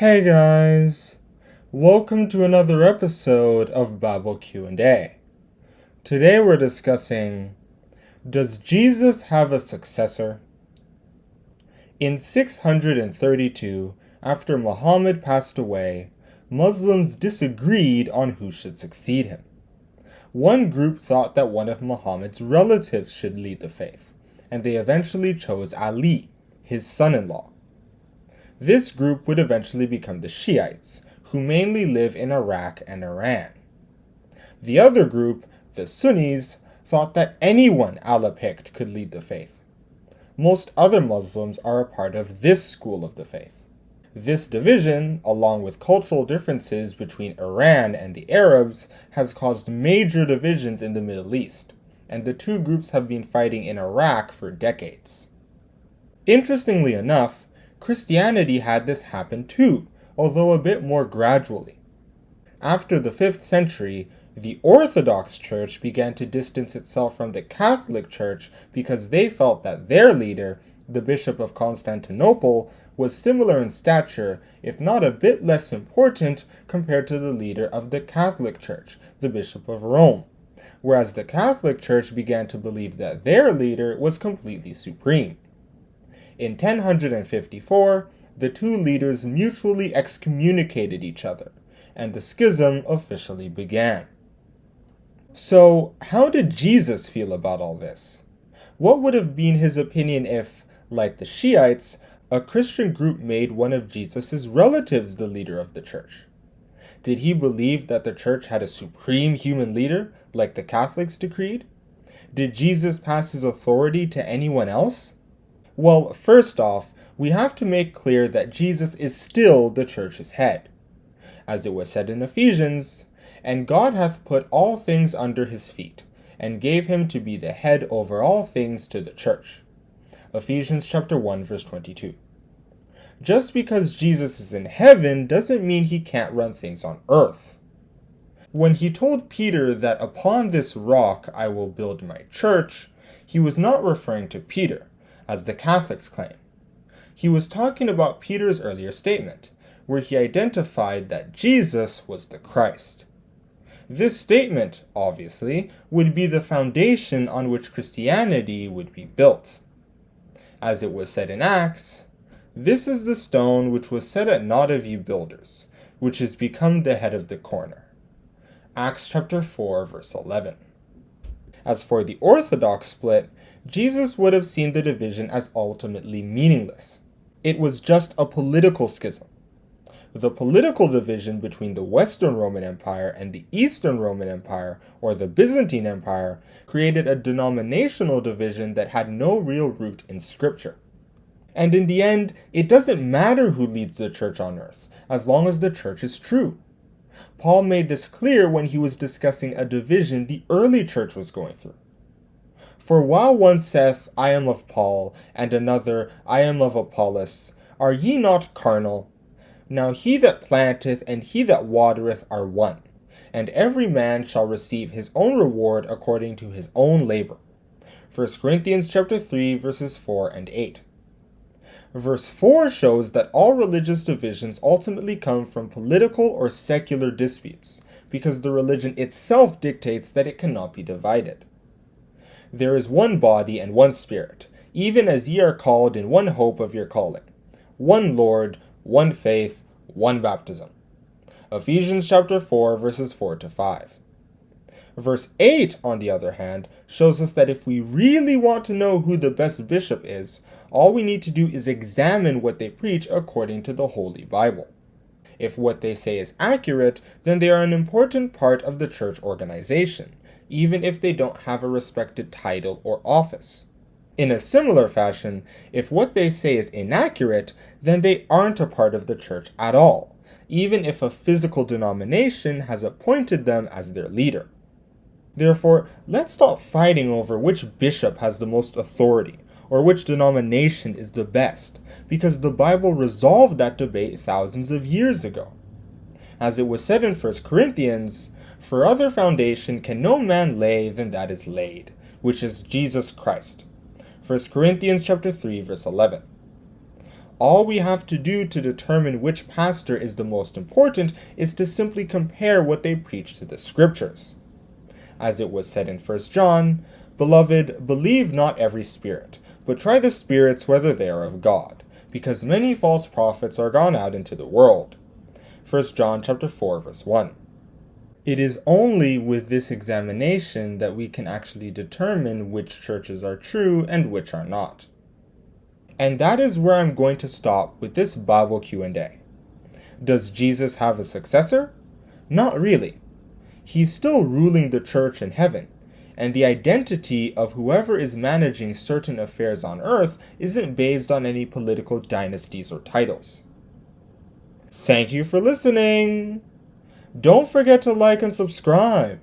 Hey guys, welcome to another episode of Bible Q&A. Today we're discussing, does Jesus have a successor? In 632, after Mohammed passed away, Muslims disagreed on who should succeed him. One group thought that one of Muhammad's relatives should lead the faith, and they eventually chose Ali, his son-in-law. This group would eventually become the Shiites, who mainly live in Iraq and Iran. The other group, the Sunnis, thought that anyone Allah picked could lead the faith. Most other Muslims are a part of this school of the faith. This division, along with cultural differences between Iran and the Arabs, has caused major divisions in the Middle East, and the two groups have been fighting in Iraq for decades. Interestingly enough, Christianity had this happen too, although a bit more gradually. After the 5th century, the Orthodox Church began to distance itself from the Catholic Church because they felt that their leader, the Bishop of Constantinople, was similar in stature, if not a bit less important, compared to the leader of the Catholic Church, the Bishop of Rome, whereas the Catholic Church began to believe that their leader was completely supreme. In 1054, the two leaders mutually excommunicated each other, and the schism officially began. So, how did Jesus feel about all this? What would have been his opinion if, like the Shiites, a Christian group made one of Jesus' relatives the leader of the church? Did he believe that the church had a supreme human leader, like the Catholics decreed? Did Jesus pass his authority to anyone else? Well, first off, we have to make clear that Jesus is still the church's head. As it was said in Ephesians, "And God hath put all things under his feet, and gave him to be the head over all things to the church." Ephesians chapter 1, verse 22. Just because Jesus is in heaven doesn't mean he can't run things on earth. When he told Peter that upon this rock I will build my church, he was not referring to Peter, as the Catholics claim. He was talking about Peter's earlier statement, where he identified that Jesus was the Christ. This statement, obviously, would be the foundation on which Christianity would be built. As it was said in Acts, "This is the stone which was set at naught of you builders, which has become the head of the corner." Acts chapter 4, verse 11. As for the Orthodox split, Jesus would have seen the division as ultimately meaningless. It was just a political schism. The political division between the Western Roman Empire and the Eastern Roman Empire, or the Byzantine Empire, created a denominational division that had no real root in Scripture. And in the end, it doesn't matter who leads the church on earth, as long as the church is true. Paul made this clear when he was discussing a division the early church was going through. "For while one saith, I am of Paul, and another, I am of Apollos, are ye not carnal? Now he that planteth and he that watereth are one, and every man shall receive his own reward according to his own labor." 1 Corinthians chapter 3, verses 4 and 8. Verse 4 shows that all religious divisions ultimately come from political or secular disputes, because the religion itself dictates that it cannot be divided. "There is one body and one Spirit, even as ye are called in one hope of your calling. One Lord, one faith, one baptism." Ephesians chapter 4, verses 4 to 5. Verse 8, on the other hand, shows us that if we really want to know who the best bishop is, all we need to do is examine what they preach according to the Holy Bible. If what they say is accurate, then they are an important part of the church organization, even if they don't have a respected title or office. In a similar fashion, if what they say is inaccurate, then they aren't a part of the church at all, even if a physical denomination has appointed them as their leader. Therefore, let's stop fighting over which bishop has the most authority, or which denomination is the best, because the Bible resolved that debate thousands of years ago. As it was said in 1 Corinthians, "For other foundation can no man lay than that is laid, which is Jesus Christ." 1 Corinthians chapter 3, verse 11. All we have to do to determine which pastor is the most important is to simply compare what they preach to the scriptures. As it was said in 1 John, "Beloved, believe not every spirit, but try the spirits whether they are of God, because many false prophets are gone out into the world." 1 John chapter 4, verse 1. It is only with this examination that we can actually determine which churches are true and which are not. And that is where I'm going to stop with this Bible Q&A. Does Jesus have a successor? Not really. He's still ruling the church in heaven, and the identity of whoever is managing certain affairs on earth isn't based on any political dynasties or titles. Thank you for listening! Don't forget to like and subscribe.